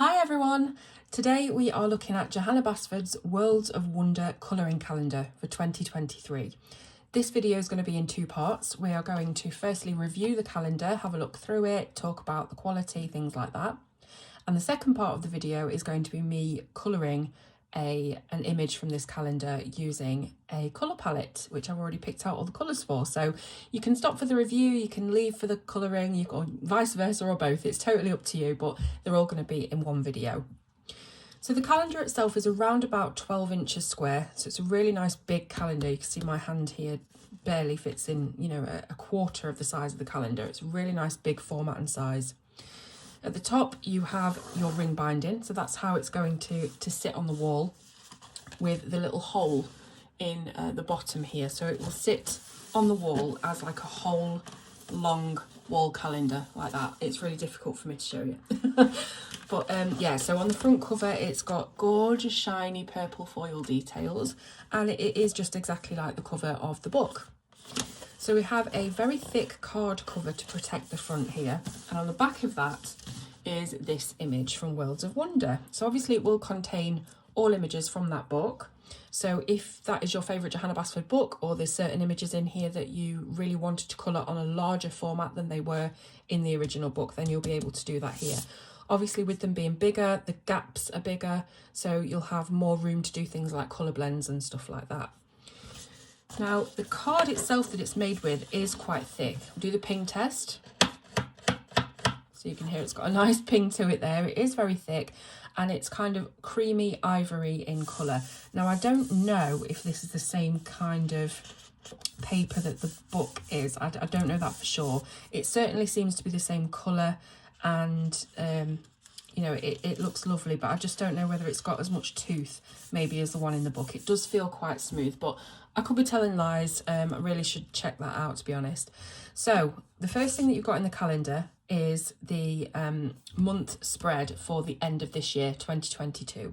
Hi everyone! Today we are looking at Johanna Basford's Worlds of Wonder colouring calendar for 2023. This video is going to be in two parts. We are going to firstly review the calendar, have a look through it, talk about the quality, things like that. And the second part of the video is going to be me colouring an image from this calendar using a colour palette, which I've already picked out all the colours for. So you can stop for the review, you can leave for the colouring, or vice versa, or both. It's totally up to you, but they're all going to be in one video. So the calendar itself is around about 12 inches square. So it's a really nice big calendar. You can see my hand here barely fits in, a quarter of the size of the calendar. It's a really nice big format and size. At the top, you have your ring binding. So that's how it's going to sit on the wall with the little hole in the bottom here. So it will sit on the wall as like a whole long wall calendar like that. It's really difficult for me to show you. But yeah, so on the front cover, it's got gorgeous shiny purple foil details, and it is just exactly like the cover of the book. So we have a very thick card cover to protect the front here, and on the back of that is this image from Worlds of Wonder. So obviously it will contain all images from that book. So if that is your favourite Johanna Basford book, or there's certain images in here that you really wanted to colour on a larger format than they were in the original book, then you'll be able to do that here. Obviously with them being bigger, the gaps are bigger, so you'll have more room to do things like colour blends and stuff like that. Now, the card itself that it's made with is quite thick. I'll do the ping test. So you can hear it's got a nice ping to it there. It is very thick, and it's kind of creamy ivory in colour. Now, I don't know if this is the same kind of paper that the book is. I don't know that for sure. It certainly seems to be the same colour, and it looks lovely, but I just don't know whether it's got as much tooth maybe as the one in the book. It does feel quite smooth, but I could be telling lies. I really should check that out, to be honest. So the first thing that you've got in the calendar is the month spread for the end of this year, 2022.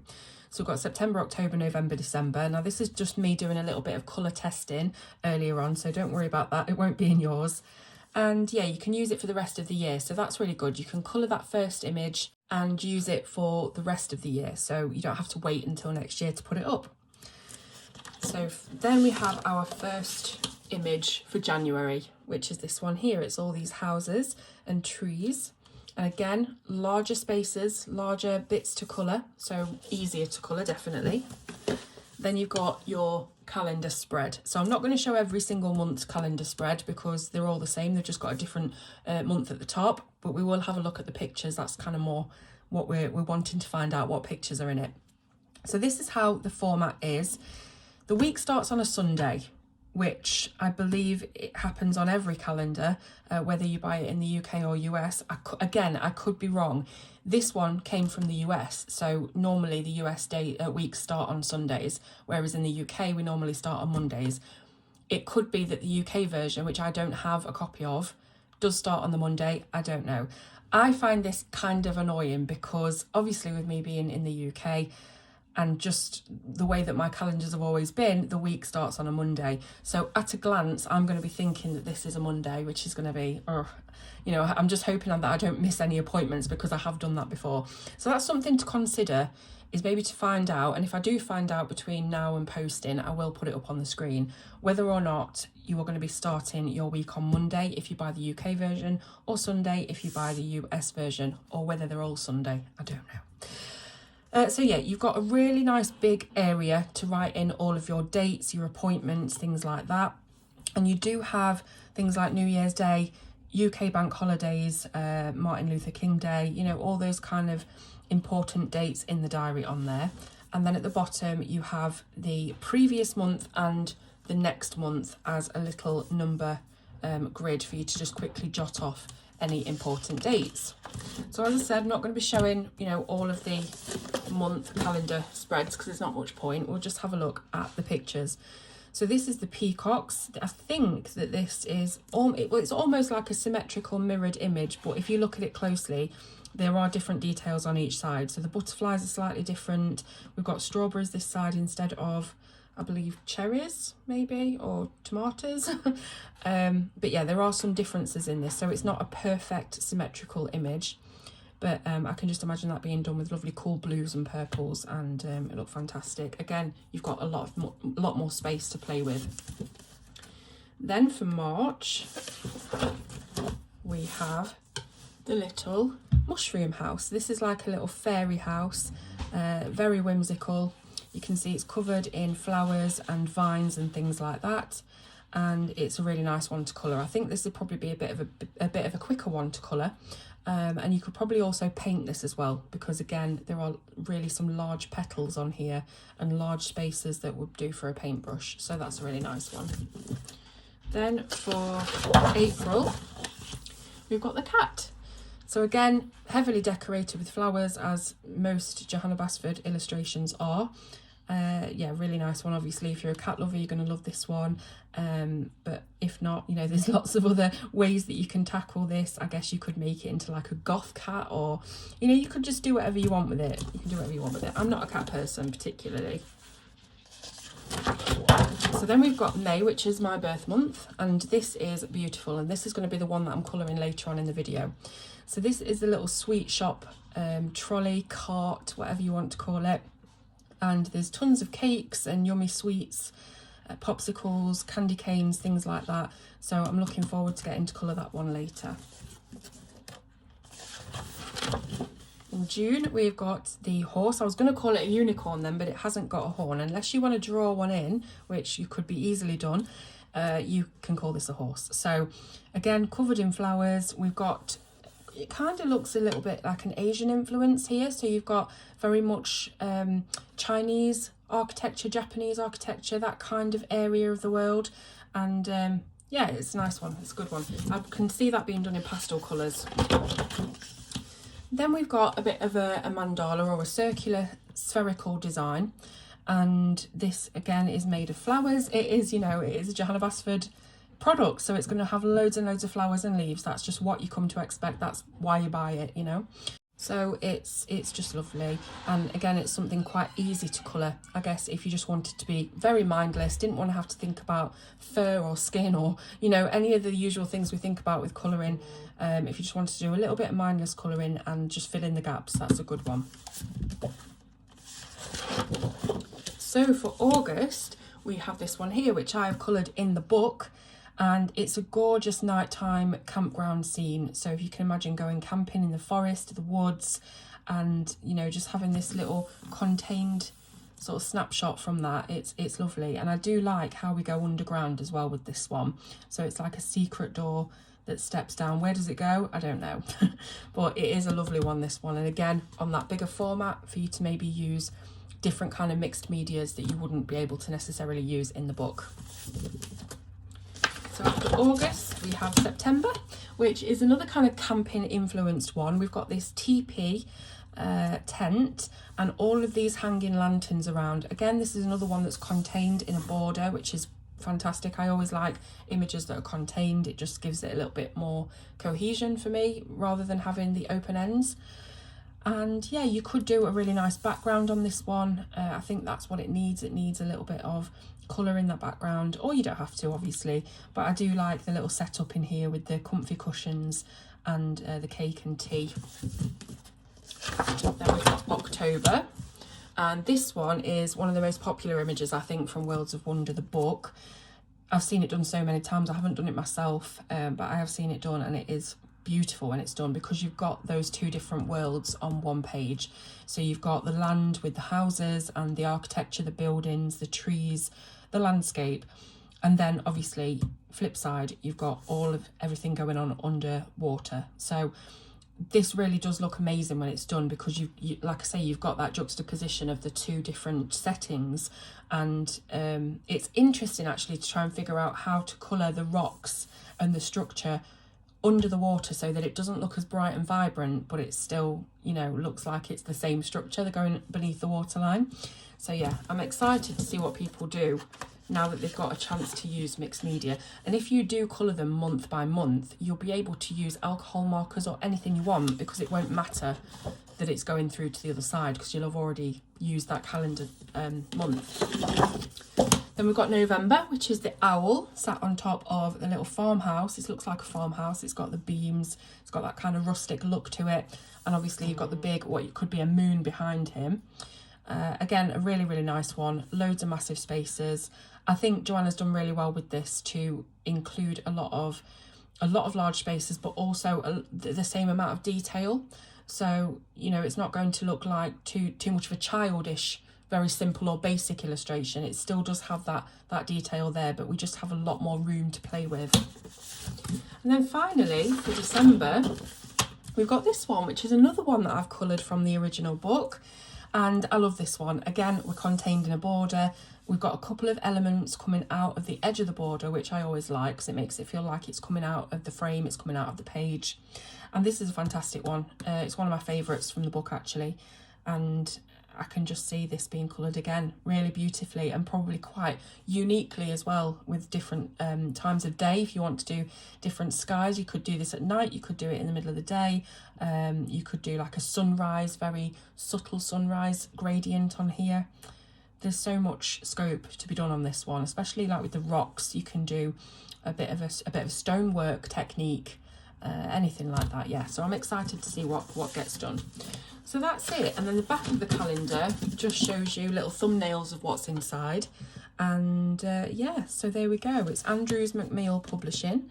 So we've got September, October, November, December. Now this is just me doing a little bit of colour testing earlier on, so don't worry about that. It won't be in yours. And yeah, you can use it for the rest of the year. So that's really good. You can colour that first image and use it for the rest of the year. So you don't have to wait until next year to put it up. So then we have our first image for January, which is this one here. It's all these houses and trees. And again, larger spaces, larger bits to colour. So easier to colour, definitely. Then you've got your calendar spread. So I'm not going to show every single month's calendar spread because they're all the same. They've just got a different month at the top, but we will have a look at the pictures. That's kind of more what we're wanting to find out, what pictures are in it. So this is how the format is. The week starts on a Sunday, which I believe it happens on every calendar, whether you buy it in the UK or US. I could be wrong. This one came from the US, so normally the US weeks start on Sundays, whereas in the UK we normally start on Mondays. It could be that the UK version, which I don't have a copy of, does start on the Monday. I don't know. I find this kind of annoying because obviously with me being in the UK, and just the way that my calendars have always been, the week starts on a Monday. So at a glance, I'm going to be thinking that this is a Monday, which is going to be, I'm just hoping that I don't miss any appointments because I have done that before. So that's something to consider, is maybe to find out. And if I do find out between now and posting, I will put it up on the screen, whether or not you are going to be starting your week on Monday if you buy the UK version, or Sunday if you buy the US version, or whether they're all Sunday. I don't know. So yeah, you've got a really nice big area to write in all of your dates, your appointments, things like that. And you do have things like New Year's Day, UK bank holidays, Martin Luther King Day, all those kind of important dates in the diary on there. And then at the bottom, you have the previous month and the next month as a little number grid for you to just quickly jot off any important dates. So as I said, I'm not going to be showing, all of the month calendar spreads because there's not much point. We'll just have a look at the pictures. So this is the Peacocks. I think that this is, it's almost like a symmetrical mirrored image, but if you look at it closely, there are different details on each side. So the butterflies are slightly different. We've got strawberries this side instead of, I believe, cherries maybe, or tomatoes. But yeah, there are some differences in this, so it's not a perfect symmetrical image. but I can just imagine that being done with lovely cool blues and purples, and it looked fantastic. Again, you've got a lot more space to play with. Then for March, we have the little mushroom house. This is like a little fairy house, very whimsical. You can see it's covered in flowers and vines and things like that, and it's a really nice one to colour. I think this would probably be a bit of a quicker one to colour, and you could probably also paint this as well, because again there are really some large petals on here and large spaces that would do for a paintbrush, so that's a really nice one. Then for April, we've got the cat. So again, heavily decorated with flowers, as most Johanna Basford illustrations are. Yeah, really nice one. Obviously, if you're a cat lover, you're going to love this one. But if not, you know, there's lots of other ways that you can tackle this. I guess you could make it into like a goth cat, or, you know, you could just do whatever you want with it. You can do whatever you want with it. I'm not a cat person particularly. So then we've got May, which is my birth month, and this is beautiful, and this is going to be the one that I'm colouring later on in the video. So this is the little sweet shop, trolley, cart, whatever you want to call it, and there's tons of cakes and yummy sweets, popsicles, candy canes, things like that. So I'm looking forward to getting to colour that one later. In June, we've got the horse. I was going to call it a unicorn then, but it hasn't got a horn. Unless you want to draw one in, which you could be easily done, you can call this a horse. So again, covered in flowers. We've got, it kind of looks a little bit like an Asian influence here. So you've got very much Chinese architecture, Japanese architecture, that kind of area of the world. And yeah, it's a nice one. It's a good one. I can see that being done in pastel colours. Then we've got a bit of a mandala, or a circular spherical design, and this again is made of flowers. It is, you know, it is a Johanna Basford product, so it's going to have loads and loads of flowers and leaves. That's just what you come to expect. That's why you buy it, you know. So it's just lovely, and again it's something quite easy to colour. I guess if you just wanted to be very mindless, didn't want to have to think about fur or skin, or, you know, any of the usual things we think about with colouring, if you just wanted to do a little bit of mindless colouring and just fill in the gaps, that's a good one. So for August, we have this one here, which I have coloured in the book, and it's a gorgeous nighttime campground scene. So if you can imagine going camping in the forest, the woods, and, you know, just having this little contained sort of snapshot from that, it's lovely. And I do like how we go underground as well with this one. So it's like a secret door that steps down. Where does it go? I don't know. But it is a lovely one, this one. And again, on that bigger format, for you to maybe use different kind of mixed medias that you wouldn't be able to necessarily use in the book. So after August, we have September, which is another kind of camping influenced one. We've got this teepee tent and all of these hanging lanterns around. Again, this is another one that's contained in a border, which is fantastic. I always like images that are contained. It just gives it a little bit more cohesion for me, rather than having the open ends. And yeah, you could do a really nice background on this one. I think that's what it needs. It needs a little bit of colour in that background, or you don't have to, obviously, but I do like the little setup in here with the comfy cushions and the cake and tea. Then we've got October, and this one is one of the most popular images, I think, from Worlds of Wonder, the book. I've seen it done so many times. I haven't done it myself, but I have seen it done, and it is beautiful when it's done, because you've got those two different worlds on one page. So you've got the land with the houses and the architecture, the buildings, the trees, the landscape, and then obviously flip side, you've got all of everything going on underwater. So this really does look amazing when it's done, because you like I say, you've got that juxtaposition of the two different settings, and it's interesting actually to try and figure out how to colour the rocks and the structure under the water so that it doesn't look as bright and vibrant, but it still, you know, looks like it's the same structure. They're going beneath the waterline. So yeah, I'm excited to see what people do now that they've got a chance to use mixed media. And if you do colour them month by month, you'll be able to use alcohol markers or anything you want, because it won't matter that it's going through to the other side, because you'll have already used that calendar month. Then we've got November, which is the owl sat on top of the little farmhouse. It looks like a farmhouse. It's got the beams. It's got that kind of rustic look to it. And obviously you've got the big, what could be a moon behind him. Again, a really, really nice one. Loads of massive spaces. I think Johanna's done really well with this to include a lot of large spaces, but also the same amount of detail. So, you know, it's not going to look like too much of a childish, very simple or basic illustration. It still does have that detail there, but we just have a lot more room to play with. And then finally, for December, we've got this one, which is another one that I've coloured from the original book. And I love this one. Again, we're contained in a border. We've got a couple of elements coming out of the edge of the border, which I always like because it makes it feel like it's coming out of the frame, it's coming out of the page. And this is a fantastic one. It's one of my favourites from the book, actually. And I can just see this being coloured again really beautifully and probably quite uniquely as well, with different times of day. If you want to do different skies, you could do this at night, you could do it in the middle of the day. You could do like a sunrise, very subtle sunrise gradient on here. There's so much scope to be done on this one, especially like with the rocks. You can do a bit of stonework technique, anything like that. Yeah, so I'm excited to see what gets done. So that's it. And then the back of the calendar just shows you little thumbnails of what's inside. And yeah, so there we go. It's Andrews McMeel Publishing.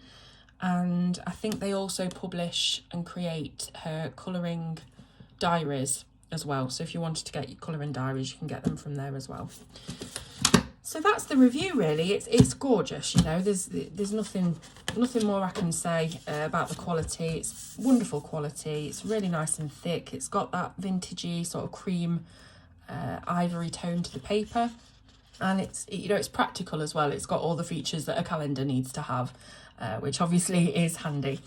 And I think they also publish and create her colouring diaries as well. So if you wanted to get your colouring diaries, you can get them from there as well. So that's the review, really. It's gorgeous, you know. There's nothing more I can say about the quality. It's wonderful quality. It's really nice and thick. It's got that vintagey sort of cream ivory tone to the paper, and it's, you know, it's practical as well. It's got all the features that a calendar needs to have, which obviously is handy.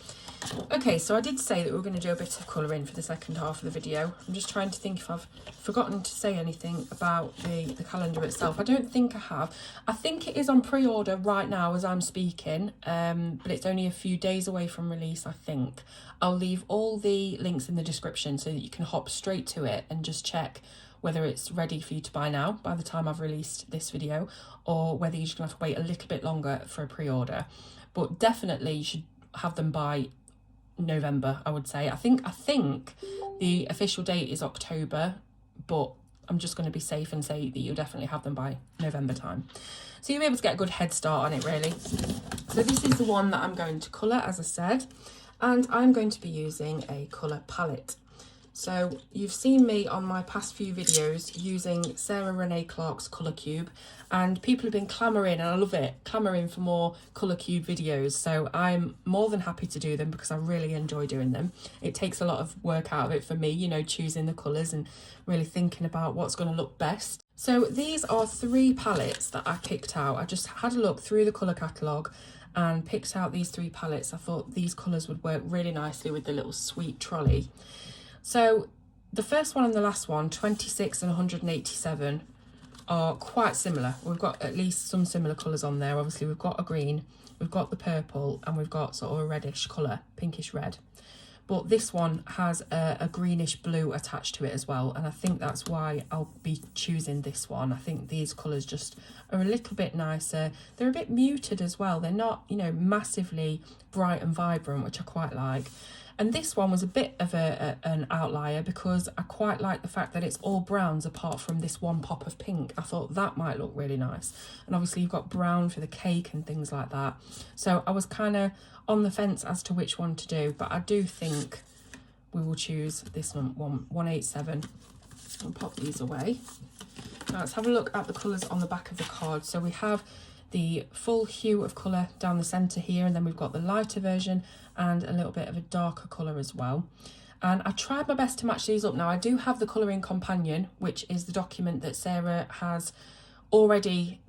Okay, so I did say that we were going to do a bit of colouring for the second half of the video. I'm just trying to think if I've forgotten to say anything about the calendar itself. I don't think I have. I think it is on pre-order right now as I'm speaking, but it's only a few days away from release, I think. I'll leave all the links in the description so that you can hop straight to it and just check whether it's ready for you to buy now by the time I've released this video, or whether you're just going to have to wait a little bit longer for a pre-order. But definitely you should have them by November, I would say. I think the official date is October, but I'm just going to be safe and say that you'll definitely have them by November time. So you'll be able to get a good head start on it, really. So this is the one that I'm going to colour, as I said, and I'm going to be using a colour palette. So you've seen me on my past few videos using Sarah Renee Clark's Colour Cube, and people have been clamouring, and I love it, clamouring for more Colour Cube videos. So I'm more than happy to do them because I really enjoy doing them. It takes a lot of work out of it for me, you know, choosing the colours and really thinking about what's going to look best. So these are 3 palettes that I picked out. I just had a look through the colour catalogue and picked out these 3 palettes. I thought these colours would work really nicely with the little sweet trolley. So the first one and the last one, 26 and 187, are quite similar. We've got at least some similar colours on there. Obviously we've got a green, we've got the purple, and we've got sort of a reddish colour, pinkish red. But this one has a greenish blue attached to it as well, and I think that's why I'll be choosing this one. I think these colours just are a little bit nicer. They're a bit muted as well. They're not, you know, massively bright and vibrant, which I quite like. And this one was a bit of an outlier because I quite like the fact that it's all browns apart from this one pop of pink. I thought that might look really nice. And obviously you've got brown for the cake and things like that. So I was kind of on the fence as to which one to do, but I do think we will choose this one, 187. I'll pop these away. Now let's have a look at the colours on the back of the card. So we have the full hue of colour down the centre here, and then we've got the lighter version and a little bit of a darker colour as well. And I tried my best to match these up. Now I do have the colouring companion, which is the document that Sarah has already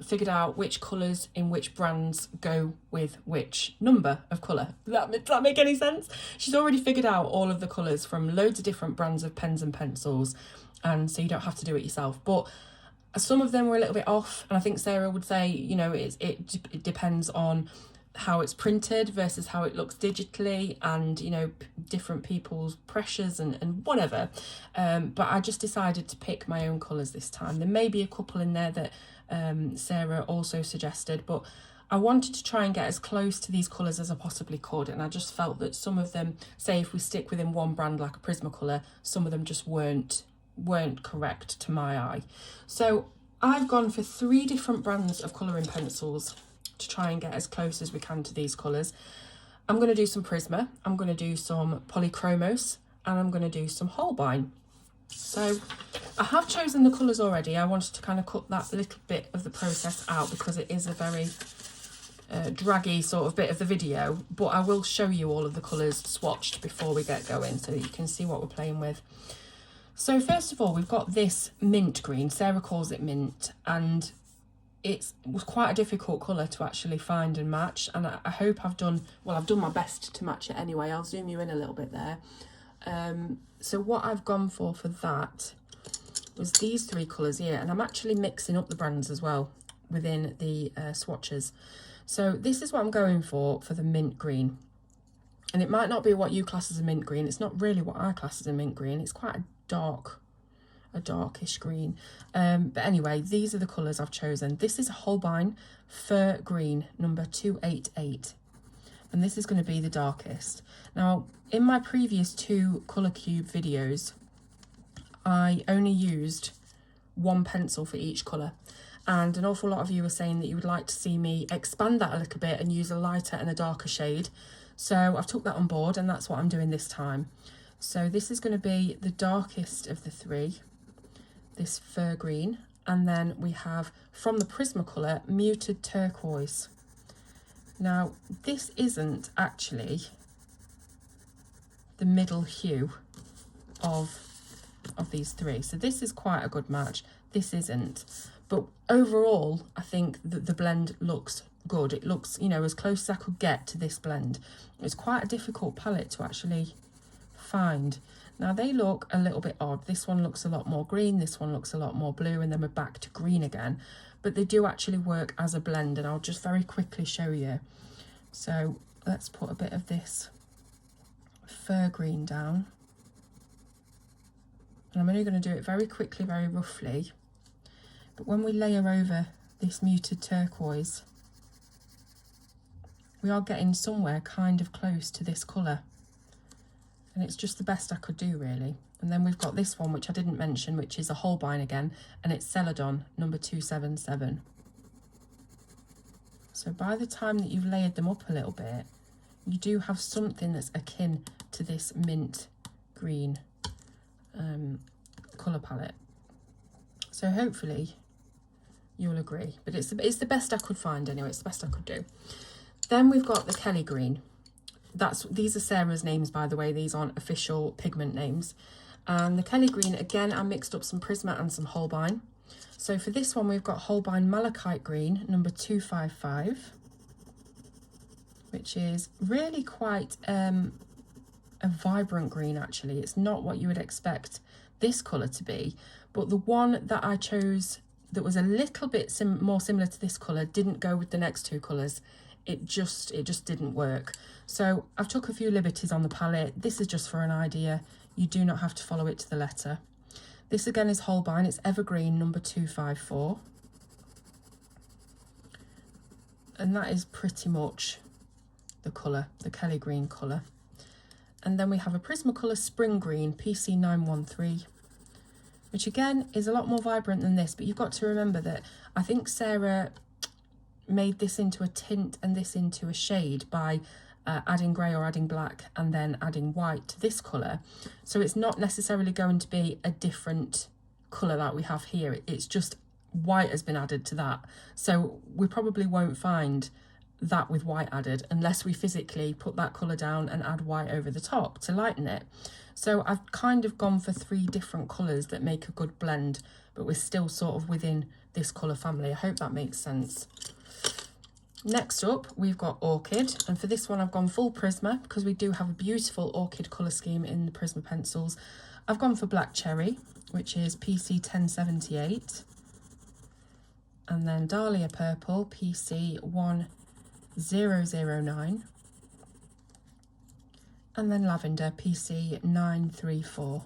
figured out which colours in which brands go with which number of colour. Does that make any sense? She's already figured out all of the colours from loads of different brands of pens and pencils, and so you don't have to do it yourself. But some of them were a little bit off, and I think Sarah would say, you know, it depends on how it's printed versus how it looks digitally, and you know, different people's pressures and whatever, but I just decided to pick my own colours this time. There may be a couple in there that Sarah also suggested, but I wanted to try and get as close to these colours as I possibly could, and I just felt that some of them, say if we stick within one brand like a Prismacolor, some of them just weren't correct to my eye. So I've gone for 3 different brands of colouring pencils to try and get as close as we can to these colours. I'm going to do some Prisma, I'm going to do some Polychromos, and I'm going to do some Holbein. So I have chosen the colours already. I wanted to kind of cut that little bit of the process out because it is a very draggy sort of bit of the video, but I will show you all of the colours swatched before we get going so that you can see what we're playing with. So first of all, we've got this mint green. Sarah calls it mint, and it was quite a difficult colour to actually find and match, and I hope I've done my best to match it anyway. I'll zoom you in a little bit there. So what I've gone for that was these 3 colours here, and I'm actually mixing up the brands as well within the swatches. So this is what I'm going for the mint green, and it might not be what you class as a mint green. It's not really what I class as a mint green. It's quite a darkish green, but anyway, these are the colours I've chosen. This is a Holbein Fir Green number 288, and this is going to be the darkest. Now, in my previous 2 colour cube videos, I only used 1 pencil for each colour, and an awful lot of you were saying that you would like to see me expand that a little bit and use a lighter and a darker shade. So I've took that on board, and that's what I'm doing this time. So this is going to be the darkest of the 3, this Fir Green, and then we have from the Prismacolor Muted Turquoise. Now this isn't actually the middle hue of these 3, so this is quite a good match. This isn't, but overall I think that the blend looks good. It looks, you know, as close as I could get to this blend. It's quite a difficult palette to actually find. Now they look a little bit odd. This one looks a lot more green, this one looks a lot more blue, and then we're back to green again, but they do actually work as a blend, and I'll just very quickly show you. So let's put a bit of this Fir Green down, and I'm only going to do it very quickly, very roughly, but when we layer over this Muted Turquoise, we are getting somewhere kind of close to this colour, and it's just the best I could do, really. And then we've got this one, which I didn't mention, which is a Holbein again, and it's Celadon number 277. So by the time that you've layered them up a little bit, you do have something that's akin to this mint green colour palette. So hopefully you'll agree, but it's the best I could find anyway. It's the best I could do. Then we've got the Kelly Green. These are Sarah's names, by the way. These aren't official pigment names. And the Kelly Green, again, I mixed up some Prisma and some Holbein. So for this one, we've got Holbein Malachite Green, number 255, which is really quite a vibrant green, actually. It's not what you would expect this colour to be, but the one that I chose that was a little bit more similar to this colour didn't go with the next 2 colours. It just didn't work. So I've took a few liberties on the palette. This is just for an idea. You do not have to follow it to the letter. This again is Holbein. It's Evergreen number 254. And that is pretty much the colour, the Kelly Green colour. And then we have a Prismacolor Spring Green PC913, which again is a lot more vibrant than this, but you've got to remember that I think Sarah made this into a tint and this into a shade by adding grey or adding black and then adding white to this colour. So it's not necessarily going to be a different colour that we have here. It's just white has been added to that. So we probably won't find that with white added unless we physically put that colour down and add white over the top to lighten it. So I've kind of gone for 3 different colours that make a good blend, but we're still sort of within this colour family. I hope that makes sense. Next up, we've got Orchid, and for this one I've gone full Prisma because we do have a beautiful Orchid colour scheme in the Prisma pencils. I've gone for Black Cherry, which is PC 1078, and then Dahlia Purple, PC 10 PC009, and then lavender PC934.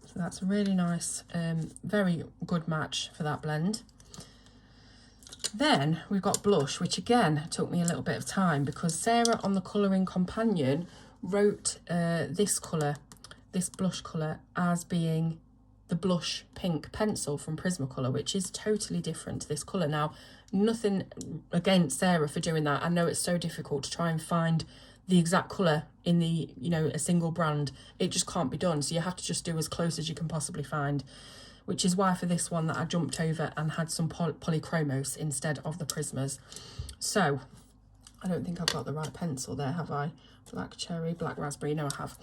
So that's a really nice, very good match for that blend. Then we've got blush, which again took me a little bit of time because Sarah on the colouring companion wrote this colour, this blush colour, as being the blush pink pencil from Prismacolor, which is totally different to this colour. Now, nothing against Sarah for doing that. I know it's so difficult to try and find the exact colour in the, you know, a single brand. It just can't be done. So you have to just do as close as you can possibly find, which is why for this one that I jumped over and had some polychromos instead of the Prismas. So I don't think I've got the right pencil there, have I? Black cherry, black raspberry, no I have.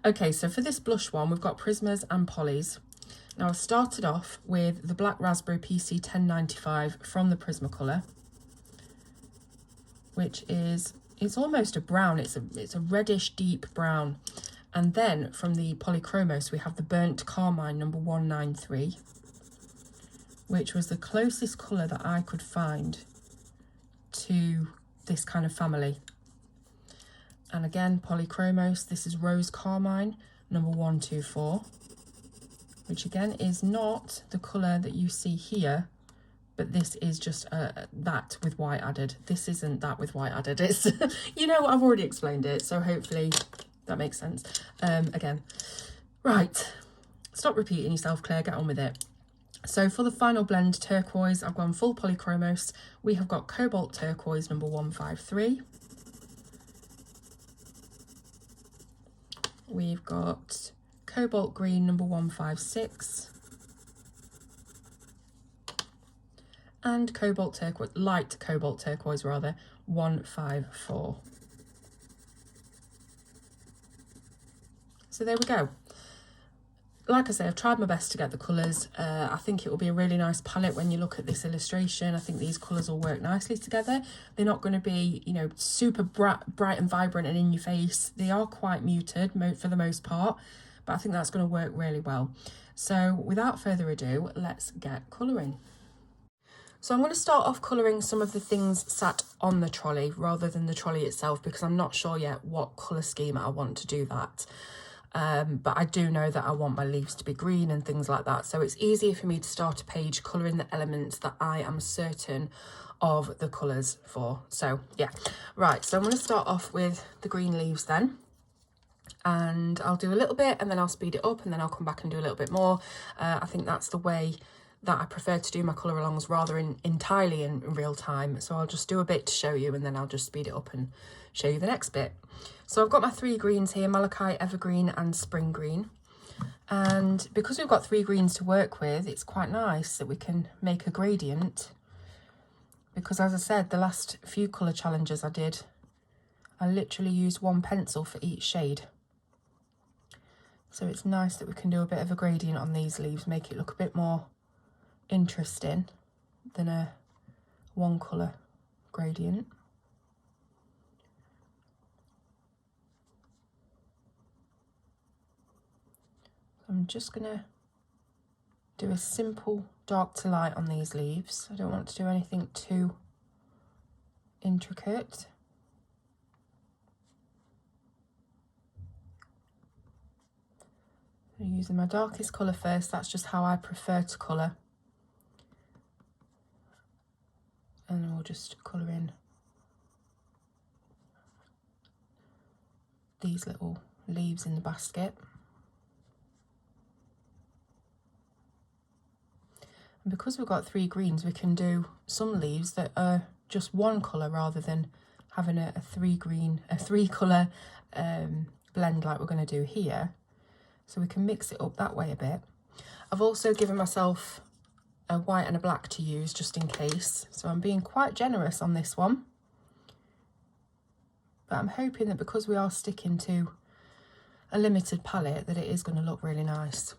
Okay, so for this blush one, we've got Prismas and Polys. Now I started off with the black raspberry PC 1095 from the Prismacolor, which is, it's almost a brown, it's a reddish deep brown. And then from the Polychromos, we have the burnt Carmine number 193, which was the closest colour that I could find to this kind of family. And again, Polychromos, this is Rose Carmine number 124, which again is not the colour that you see here, but this is just that with white added. This isn't that with white added. It's, you know, I've already explained it, so hopefully that makes sense. Again, right, stop repeating yourself, Claire, get on with it. So for the final blend, turquoise, I've gone full Polychromos. We have got Cobalt Turquoise number 153. We've got Cobalt Green number 156. And Cobalt Turquoise, light Cobalt Turquoise rather, 154. So there we go. Like I say, I've tried my best to get the colours. I think it will be a really nice palette when you look at this illustration. I think these colours will work nicely together. They're not going to be, you know, super bright and vibrant and in your face. They are quite muted for the most part, but I think that's going to work really well. So without further ado, let's get colouring. So I'm going to start off colouring some of the things sat on the trolley rather than the trolley itself, because I'm not sure yet what colour scheme I want to do that. But I do know that I want my leaves to be green and things like that. So it's easier for me to start a page colouring the elements that I am certain of the colours for. So yeah, right. So I'm going to start off with the green leaves then. And I'll do a little bit and then I'll speed it up and then I'll come back and do a little bit more. I think that's the way that I prefer to do my colour alongs, rather entirely in real time. So I'll just do a bit to show you and then I'll just speed it up and show you the next bit. So I've got my three greens here, Malachite, Evergreen and Spring Green. And because we've got three greens to work with, it's quite nice that we can make a gradient. Because as I said, the last few colour challenges I did, I literally used one pencil for each shade. So it's nice that we can do a bit of a gradient on these leaves, make it look a bit more interesting than a one colour gradient. I'm just going to do a simple dark to light on these leaves. I don't want to do anything too intricate. I'm using my darkest colour first, that's just how I prefer to colour. And then we'll just colour in these little leaves in the basket. And because we've got three greens, we can do some leaves that are just one colour rather than having a three colour blend like we're going to do here. So we can mix it up that way a bit. I've also given myself a white and a black to use just in case. So I'm being quite generous on this one. But I'm hoping that because we are sticking to a limited palette that it is going to look really nice.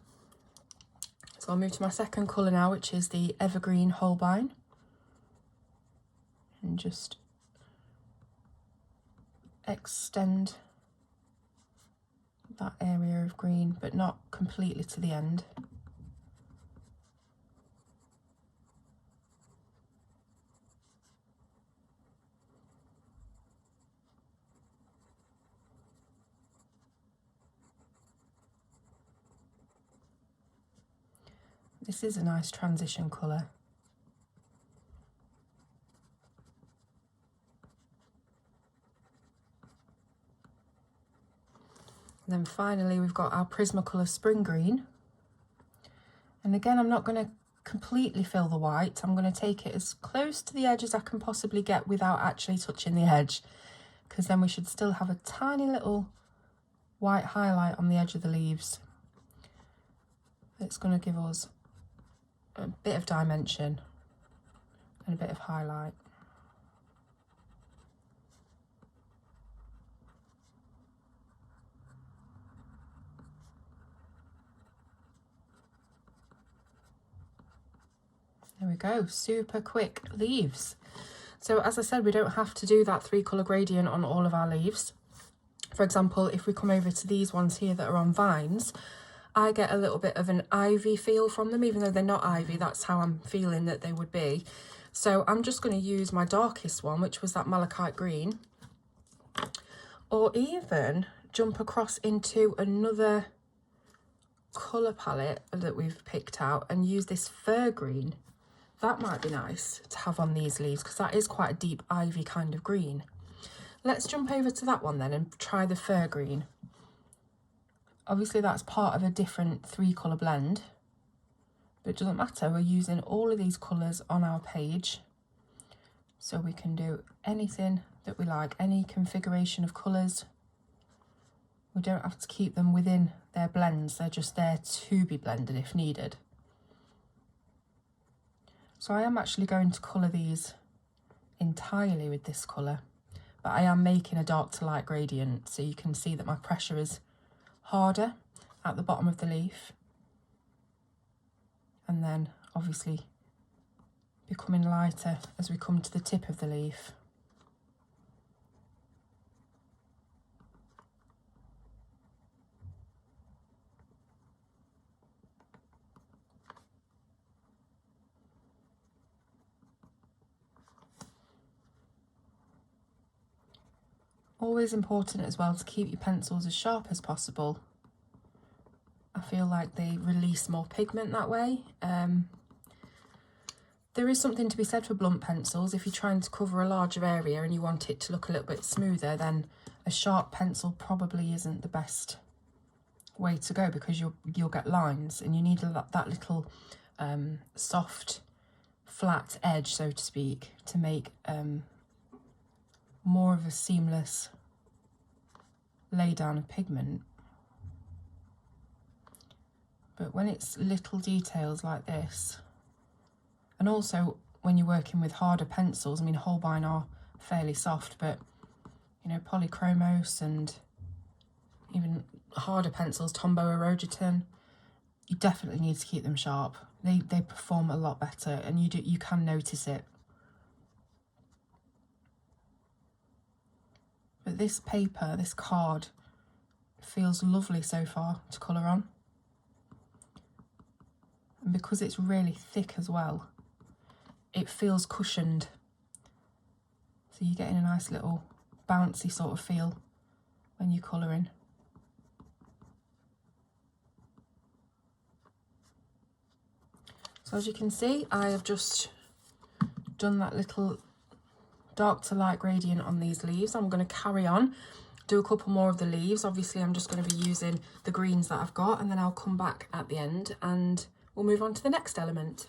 So I'll move to my second colour now, which is the Evergreen Holbein. And just extend that area of green, but not completely to the end. This is a nice transition colour. And then finally we've got our Prismacolor Spring Green. And again, I'm not going to completely fill the white. I'm going to take it as close to the edge as I can possibly get without actually touching the edge, because then we should still have a tiny little white highlight on the edge of the leaves. It's going to give us a bit of dimension and a bit of highlight. There we go, super quick leaves. So as I said, we don't have to do that 3-colour gradient on all of our leaves. For example, if we come over to these ones here that are on vines, I get a little bit of an ivy feel from them, even though they're not ivy, that's how I'm feeling that they would be. So I'm just going to use my darkest one, which was that Malachite Green, or even jump across into another colour palette that we've picked out and use this Fir Green. That might be nice to have on these leaves because that is quite a deep ivy kind of green. Let's jump over to that one then and try the Fir Green. Obviously that's part of a different 3-colour blend, but it doesn't matter. We're using all of these colours on our page, so we can do anything that we like, any configuration of colours. We don't have to keep them within their blends, they're just there to be blended if needed. So I am actually going to colour these entirely with this colour, but I am making a dark to light gradient, so you can see that my pressure is harder at the bottom of the leaf, and then obviously becoming lighter as we come to the tip of the leaf. Always important as well to keep your pencils as sharp as possible. I feel like they release more pigment that way. There is something to be said for blunt pencils. If you're trying to cover a larger area and you want it to look a little bit smoother, then a sharp pencil probably isn't the best way to go, because you'll get lines and you need that little soft, flat edge, so to speak, to make more of a seamless lay down of pigment. But when it's little details like this, and also when you're working with harder pencils, I mean Holbein are fairly soft, but you know, Polychromos and even harder pencils, Tombow or Rogerton, you definitely need to keep them sharp. They perform a lot better, and you can notice it. But this paper, this card, feels lovely so far to colour on. And because it's really thick as well, it feels cushioned. So you're getting a nice little bouncy sort of feel when you're colouring. So as you can see, I have just done that little dark to light gradient on these leaves. I'm going to carry on, do a couple more of the leaves. Obviously I'm just going to be using the greens that I've got, and then I'll come back at the end and we'll move on to the next element.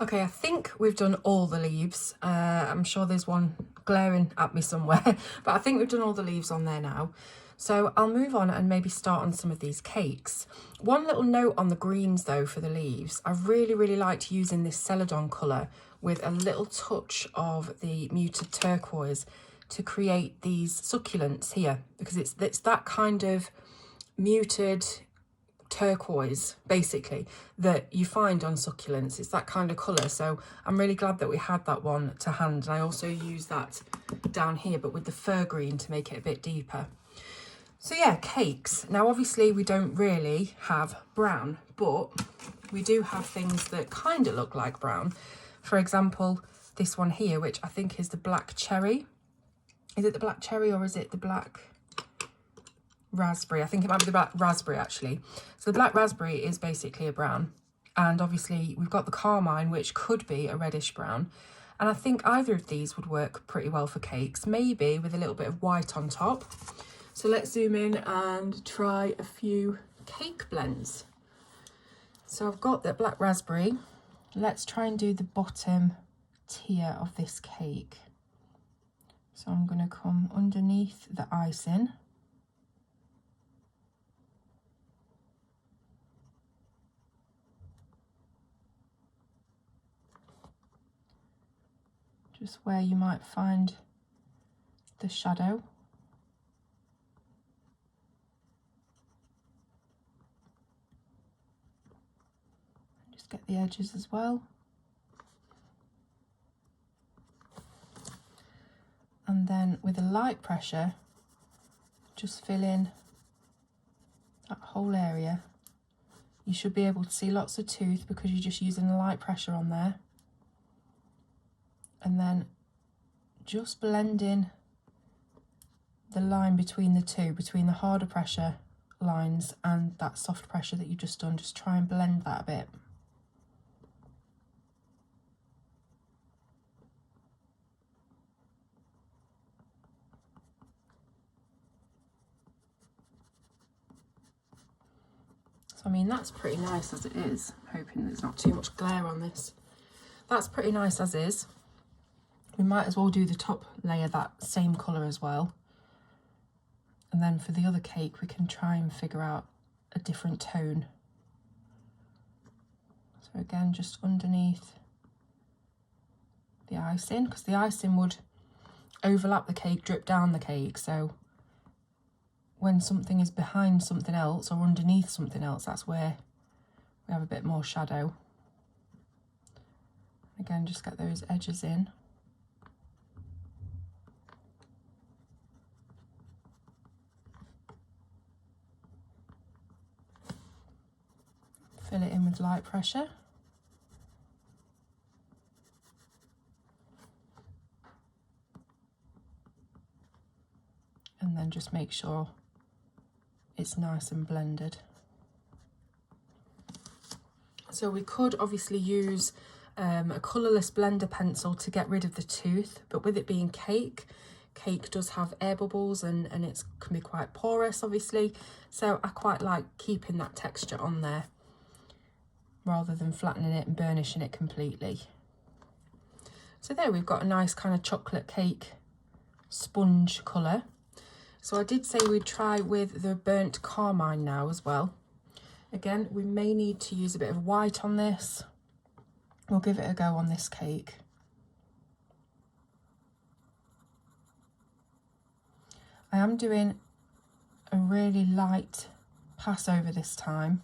Okay, I think we've done all the leaves. I'm sure there's one glaring at me somewhere, but I think we've done all the leaves on there now. So I'll move on and maybe start on some of these cakes. One little note on the greens though for the leaves. I really liked using this Celadon colour with a little touch of the muted turquoise to create these succulents here, because it's that kind of muted turquoise basically that you find on succulents. It's that kind of colour, so I'm really glad that we had that one to hand. And I also use that down here but with the fir green to make it a bit deeper. So yeah, cakes. Now obviously we don't really have brown, but we do have things that kind of look like brown. For example, this one here, which I think is the black cherry. Is it the black cherry or is it the black raspberry? I think it might be the black raspberry actually. So the black raspberry is basically a brown, and obviously we've got the Carmine, which could be a reddish brown, and I think either of these would work pretty well for cakes, maybe with a little bit of white on top. So let's zoom in and try a few cake blends. So I've got the black raspberry. Let's try and do the bottom tier of this cake. So I'm going to come underneath the icing. Just where you might find the shadow. Just get the edges as well. And then with a light pressure, just fill in that whole area. You should be able to see lots of tooth because you're just using a light pressure on there. And then just blend in the line between the two, between the harder pressure lines and that soft pressure that you've just done. Just try and blend that a bit. So I mean, that's pretty nice as it is. I'm hoping there's not too much glare on this. That's pretty nice as is. We might as well do the top layer that same colour as well. And then for the other cake, we can try and figure out a different tone. So again, just underneath the icing, because the icing would overlap the cake, drip down the cake. So when something is behind something else or underneath something else, that's where we have a bit more shadow. Again, just get those edges in. Fill it in with light pressure. And then just make sure it's nice and blended. So we could obviously use a colourless blender pencil to get rid of the tooth, but with it being cake does have air bubbles and it can be quite porous obviously, so I quite like keeping that texture on there rather than flattening it and burnishing it completely. So there we've got a nice kind of chocolate cake sponge colour. So I did say we'd try with the burnt Carmine now as well. Again, we may need to use a bit of white on this. We'll give it a go on this cake. I am doing a really light pass over this time,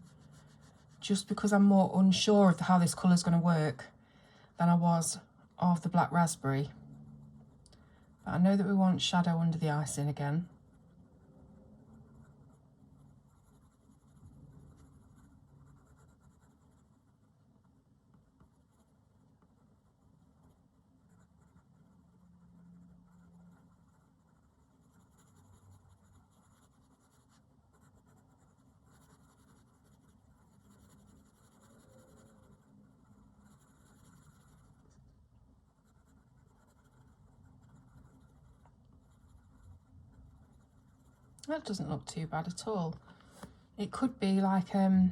just because I'm more unsure of how this colour is going to work than I was of the black raspberry. But I know that we want shadow under the icing again. That doesn't look too bad at all. It could be like a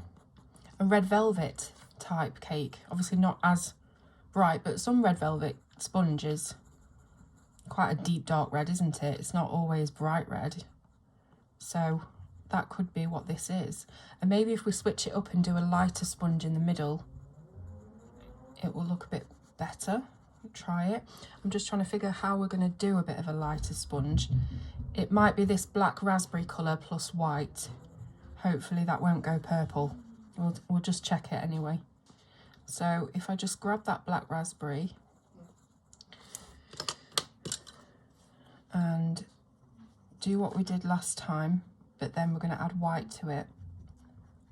red velvet type cake. Obviously not as bright, but some red velvet sponge is quite a deep dark red, isn't it? It's not always bright red. So that could be what this is. And maybe if we switch it up and do a lighter sponge in the middle, it will look a bit better. Try it. I'm just trying to figure how we're going to do a bit of a lighter sponge. It might be this black raspberry colour plus white. Hopefully that won't go purple. We'll just check it anyway. So if I just grab that black raspberry and do what we did last time, but then we're going to add white to it.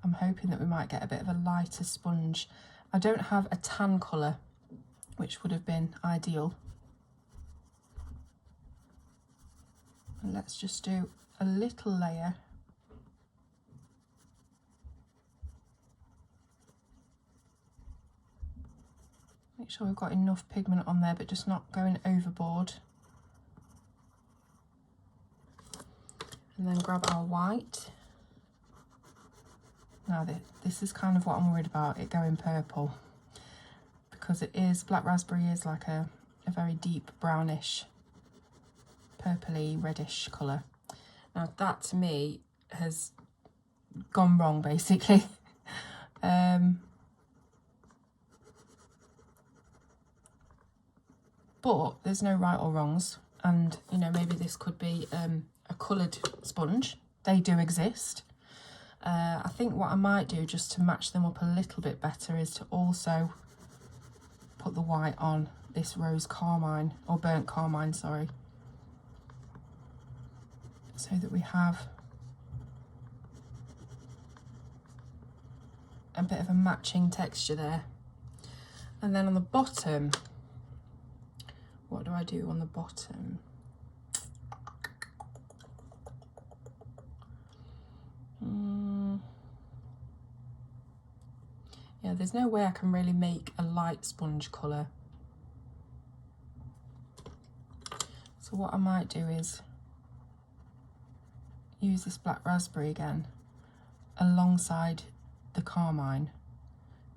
I'm hoping that we might get a bit of a lighter sponge. I don't have a tan colour, which would have been ideal. And let's just do a little layer. Make sure we've got enough pigment on there, but just not going overboard. And then grab our white. Now this is kind of what I'm worried about, it going purple. Because it is, black raspberry is like a very deep brownish, purpley, reddish colour. Now that to me has gone wrong basically. But there's no right or wrongs, and you know, maybe this could be a coloured sponge. They do exist. I think what I might do just to match them up a little bit better is to also put the white on this rose carmine, or burnt carmine, sorry, so that we have a bit of a matching texture there. And then on the bottom, what do I do on the bottom? Yeah, there's no way I can really make a light sponge colour. So what I might do is use this black raspberry again alongside the carmine,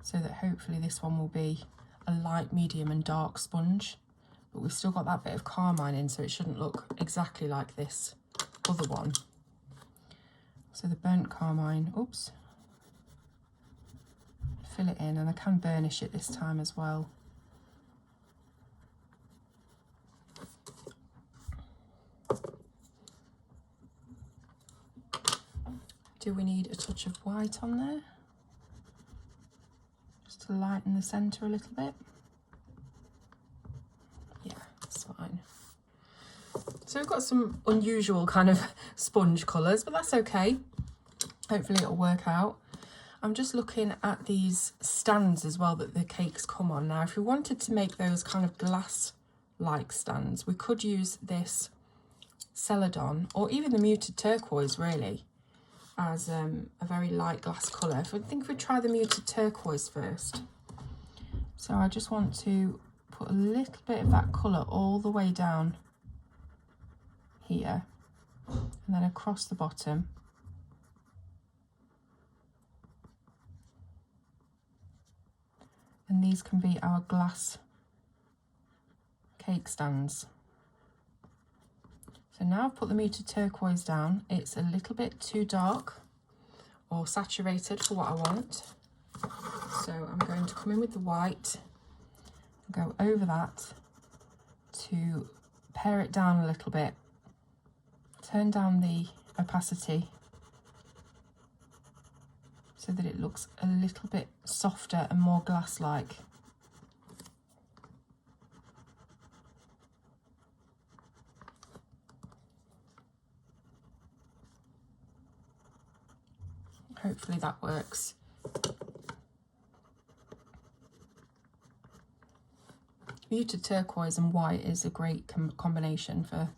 so that hopefully this one will be a light, medium and dark sponge. But we've still got that bit of carmine in, so it shouldn't look exactly like this other one. So the burnt carmine, oops, fill it in, and I can burnish it this time as well. Do we need a touch of white on there? Just to lighten the centre a little bit. Yeah, that's fine. So we've got some unusual kind of sponge colours, but that's okay. Hopefully it'll work out. I'm just looking at these stands as well that the cakes come on. Now, if we wanted to make those kind of glass-like stands, we could use this Celadon, or even the muted turquoise, really, as a very light glass colour. I think if we try the muted turquoise first. So I just want to put a little bit of that colour all the way down here, and then across the bottom. And these can be our glass cake stands. So now I've put the muted turquoise down. It's a little bit too dark or saturated for what I want. So I'm going to come in with the white, go over that to pare it down a little bit, turn down the opacity so that it looks a little bit softer and more glass-like. Hopefully that works. Muted turquoise and white is a great combination for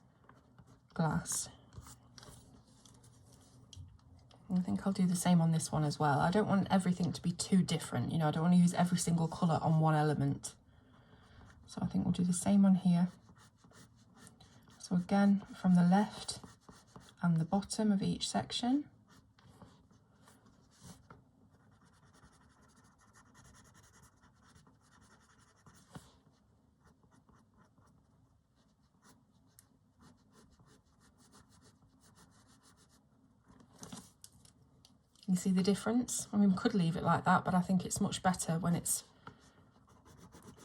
glass. I think I'll do the same on this one as well. I don't want everything to be too different, you know, I don't want to use every single colour on one element. So I think we'll do the same on here. So again, from the left and the bottom of each section. You see the difference? I mean, we could leave it like that, but I think it's much better when it's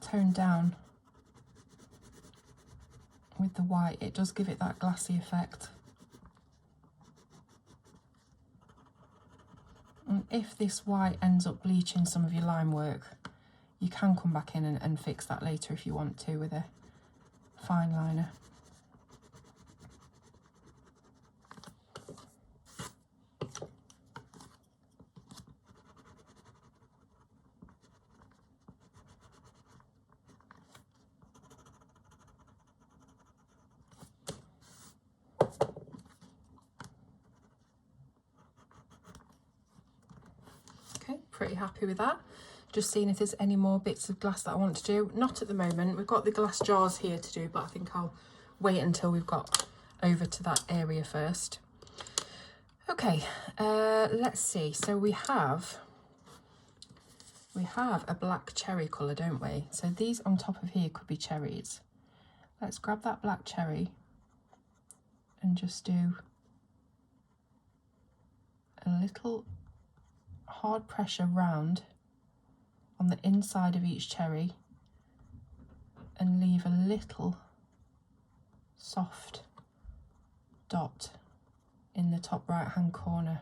toned down with the white. It does give it that glassy effect. And if this white ends up bleaching some of your line work, you can come back in and fix that later if you want to with a fine liner. Okay, pretty happy with that. Just seeing if there's any more bits of glass that I want to do. Not at the moment. We've got the glass jars here to do, but I think I'll wait until we've got over to that area first. Okay, let's see. So we have a black cherry colour, don't we? So these on top of here could be cherries. Let's grab that black cherry and just do a little hard pressure round on the inside of each cherry and leave a little soft dot in the top right hand corner.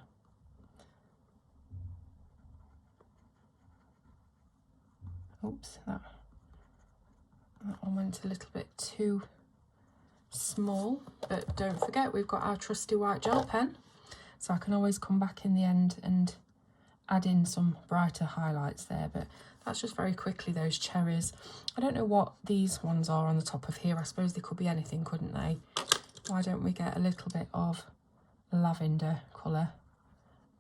Oops, that one went a little bit too small, but don't forget we've got our trusty white gel pen, so I can always come back in the end and add in some brighter highlights there. But that's just very quickly those cherries. I don't know what these ones are on the top of here. I suppose they could be anything, couldn't they? Why don't we get a little bit of lavender colour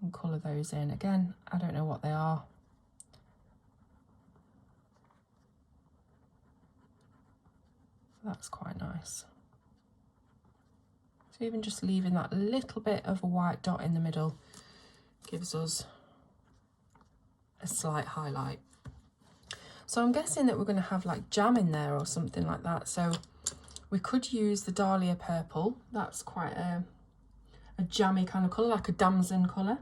and colour those in? Again, I don't know what they are. That's quite nice. So even just leaving that little bit of a white dot in the middle gives us a slight highlight. So I'm guessing that we're going to have like jam in there or something like that. So we could use the Dahlia purple. That's quite a jammy kind of colour, like a damson colour.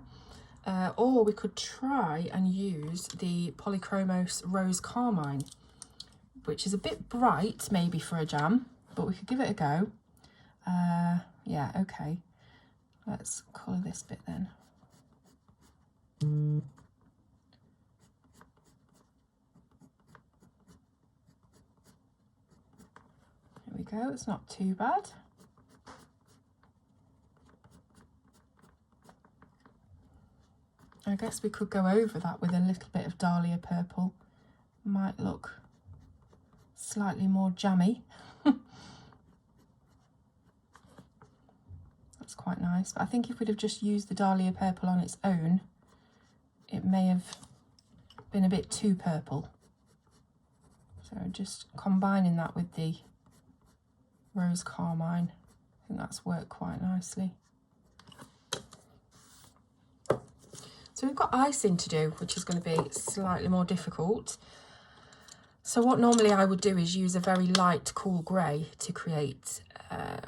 Or we could try and use the Polychromos Rose Carmine, which is a bit bright maybe for a jam, but we could give it a go. Yeah, okay. Let's colour this bit then. There we go, it's not too bad. I guess we could go over that with a little bit of Dahlia purple. Might look slightly more jammy. That's quite nice. But I think if we'd have just used the Dahlia purple on its own, it may have been a bit too purple. So just combining that with the Rose Carmine, I think that's worked quite nicely. So we've got icing to do, which is going to be slightly more difficult. So what normally I would do is use a very light, cool grey to create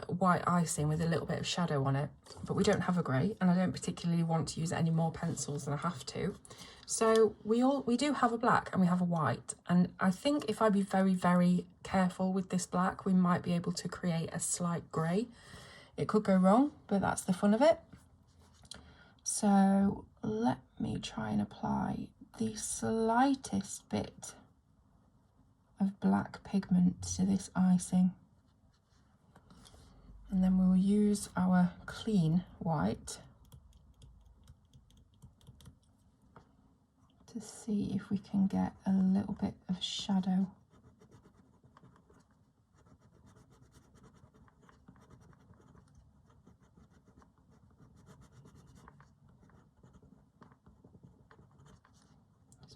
white icing with a little bit of shadow on it. But we don't have a grey, and I don't particularly want to use any more pencils than I have to. So we do have a black and we have a white. And I think if I be very, very careful with this black, we might be able to create a slight grey. It could go wrong, but that's the fun of it. So let me try and apply the slightest bit of black pigment to this icing. And then we will use our clean white to see if we can get a little bit of shadow.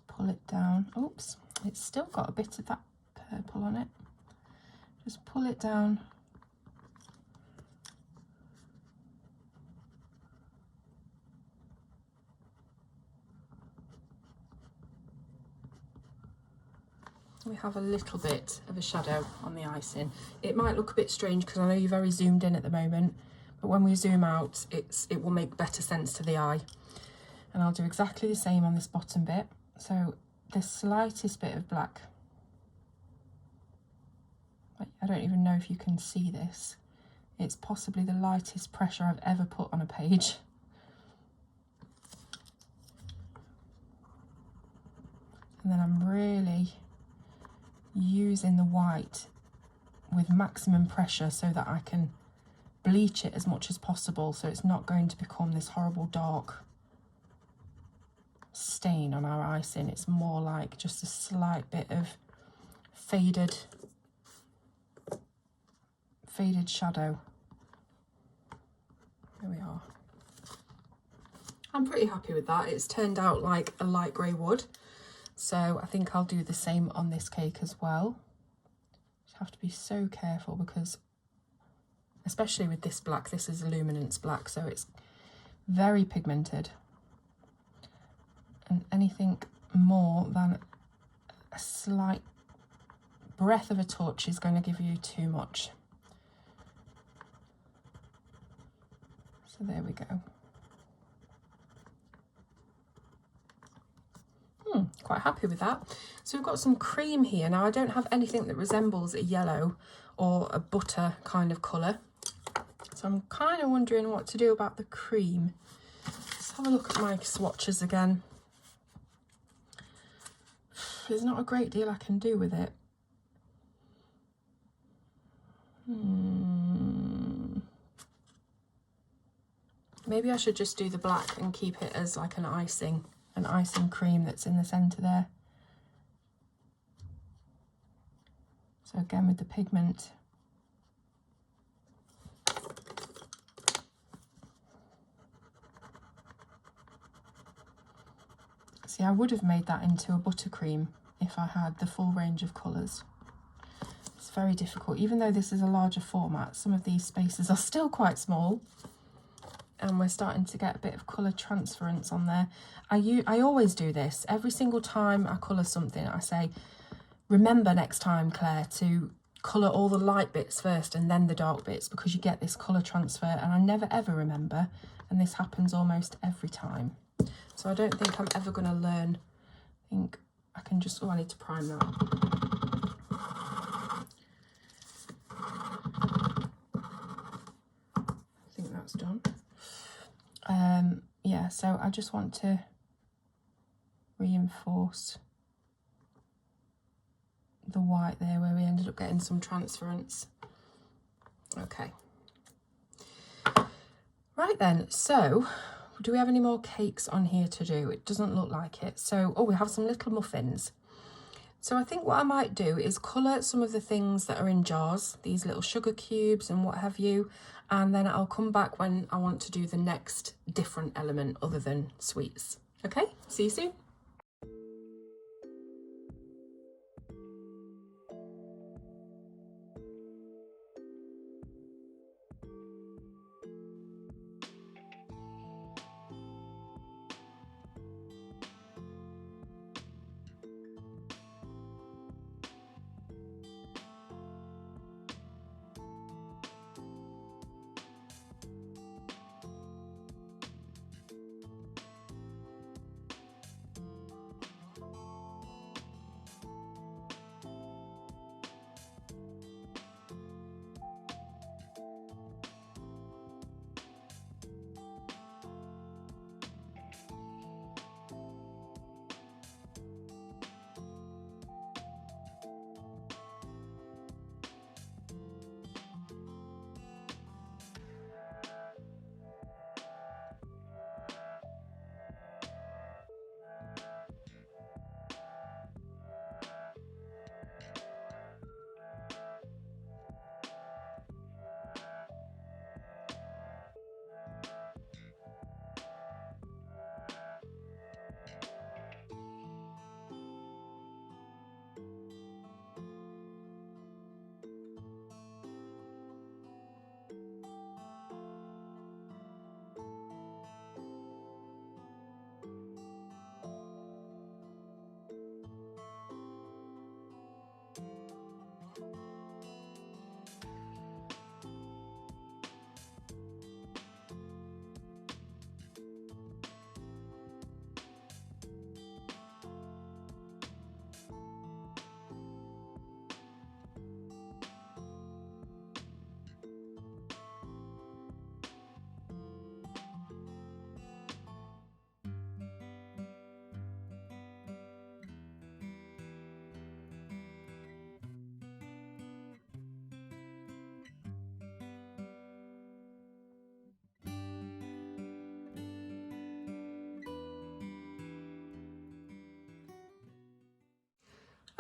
Pull it down. Oops, it's still got a bit of that purple on it. Just pull it down. We have a little bit of a shadow on the icing. It might look a bit strange because I know you're very zoomed in at the moment, but when we zoom out, it will make better sense to the eye. And I'll do exactly the same on this bottom bit. So the slightest bit of black, I don't even know if you can see this. It's possibly the lightest pressure I've ever put on a page. And then I'm really using the white with maximum pressure so that I can bleach it as much as possible, so it's not going to become this horrible dark stain on our icing. It's more like just a slight bit of faded shadow. There we are. I'm pretty happy with that. It's turned out like a light grey wood, so I think I'll do the same on this cake as well. Just have to be so careful because, especially with this black, this is a luminance black, so it's very pigmented. And anything more than a slight breath of a touch is going to give you too much. So there we go. Quite happy with that. So we've got some cream here. Now I don't have anything that resembles a yellow or a butter kind of colour. So I'm kind of wondering what to do about the cream. Let's have a look at my swatches again. There's not a great deal I can do with it. Maybe I should just do the black and keep it as like an icing cream that's in the centre there. So again with the pigment. See, I would have made that into a buttercream if I had the full range of colours. It's very difficult. Even though this is a larger format, some of these spaces are still quite small. And we're starting to get a bit of colour transference on there. I always do this. Every single time I colour something, I say, remember next time, Claire, to colour all the light bits first and then the dark bits, because you get this colour transfer, and I never ever remember, and this happens almost every time. So I don't think I'm ever going to learn. I think I can just, oh, I need to prime that. I think that's done. Yeah, so I just want to reinforce the white there where we ended up getting some transference. Okay. Right then, so do we have any more cakes on here to do? It doesn't look like it. So, oh, we have some little muffins. So I think what I might do is colour some of the things that are in jars, these little sugar cubes and what have you, and then I'll come back when I want to do the next different element other than sweets. Okay, see you soon.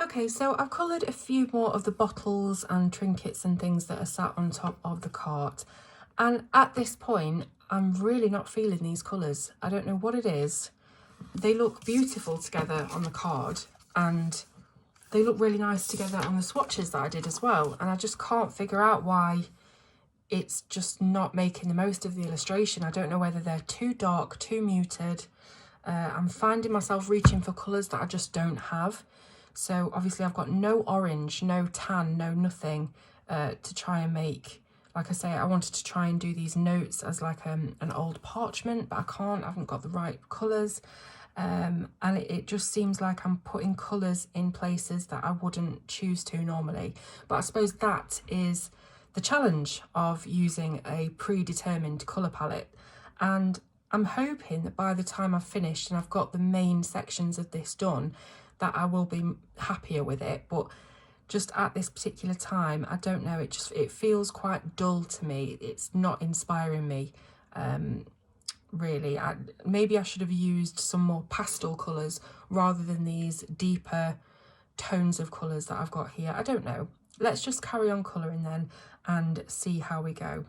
Okay, so I've coloured a few more of the bottles and trinkets and things that are sat on top of the cart. And at this point, I'm really not feeling these colours. I don't know what it is. They look beautiful together on the card, and they look really nice together on the swatches that I did as well. And I just can't figure out why it's just not making the most of the illustration. I don't know whether they're too dark, too muted. I'm finding myself reaching for colours that I just don't have. So obviously I've got no orange, no tan, no nothing to try and make. Like I say, I wanted to try and do these notes as like an old parchment, but I can't. I haven't got the right colours. And it just seems like I'm putting colours in places that I wouldn't choose to normally. But I suppose that is the challenge of using a predetermined colour palette. And I'm hoping that by the time I've finished and I've got the main sections of this done, that I will be happier with it. But just at this particular time, I don't know, it feels quite dull to me. It's not inspiring me, really. Maybe I should have used some more pastel colours rather than these deeper tones of colours that I've got here. I don't know. Let's just carry on colouring then and see how we go.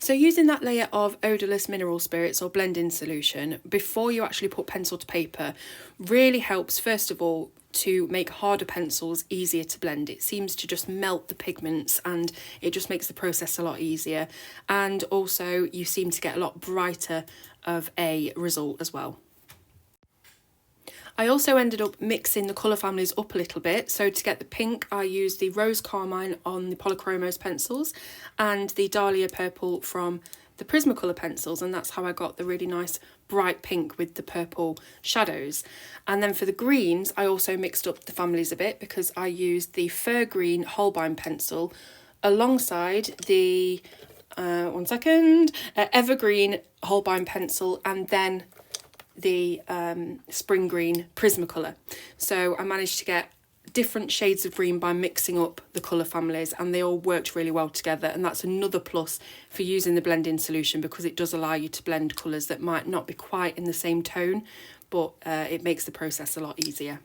So using that layer of odourless mineral spirits or blending solution before you actually put pencil to paper really helps, first of all, to make harder pencils easier to blend. It seems to just melt the pigments and it just makes the process a lot easier. And also you seem to get a lot brighter of a result as well. I also ended up mixing the colour families up a little bit. So to get the pink, I used the Rose Carmine on the Polychromos pencils and the Dahlia Purple from the Prismacolor pencils, and that's how I got the really nice bright pink with the purple shadows. And then for the greens, I also mixed up the families a bit because I used the Evergreen Holbein pencil alongside the Evergreen Holbein pencil and then the Spring Green Prismacolor. So I managed to get different shades of green by mixing up the colour families, and they all worked really well together. And that's another plus for using the blending solution, because it does allow you to blend colours that might not be quite in the same tone, but it makes the process a lot easier.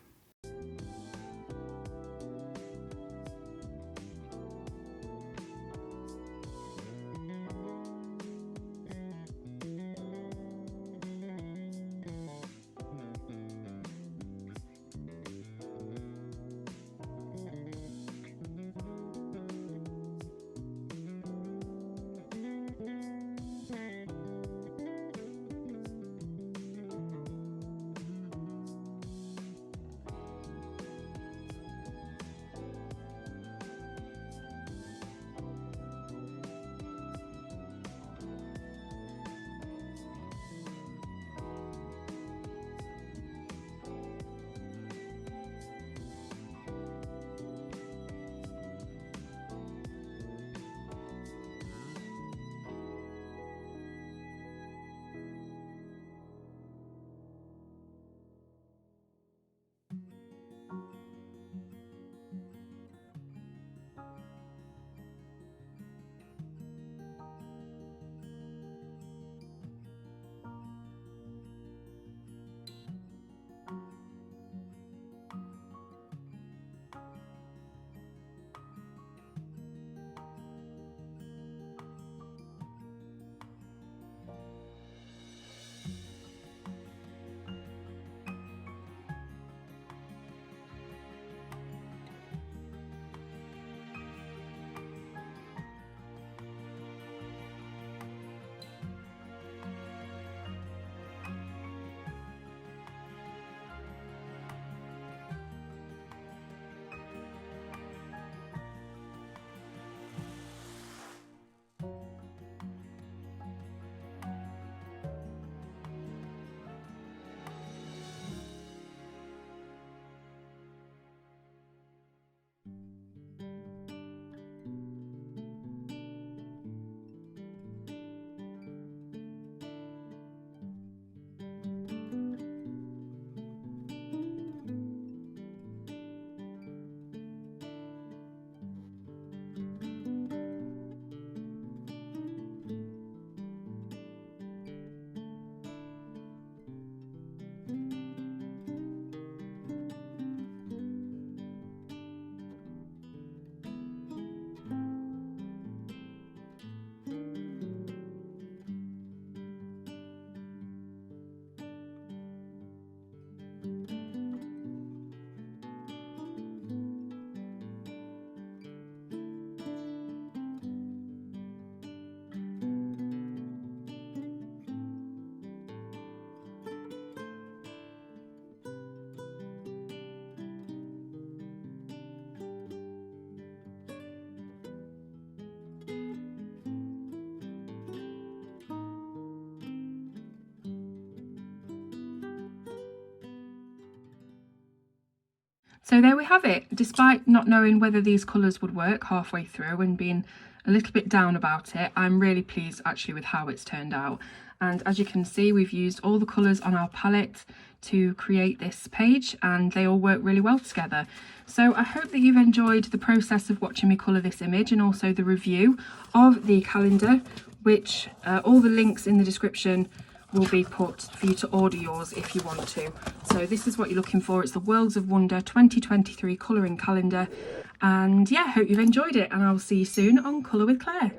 So there we have it. Despite not knowing whether these colours would work halfway through and being a little bit down about it, I'm really pleased actually with how it's turned out. And as you can see, we've used all the colours on our palette to create this page, and they all work really well together. So I hope that you've enjoyed the process of watching me colour this image, and also the review of the calendar, which all the links in the description will be put for you to order yours if you want to. So this is what you're looking for. It's the Worlds of Wonder 2023 colouring calendar. And yeah, hope you've enjoyed it, and I'll see you soon on Colour with Claire.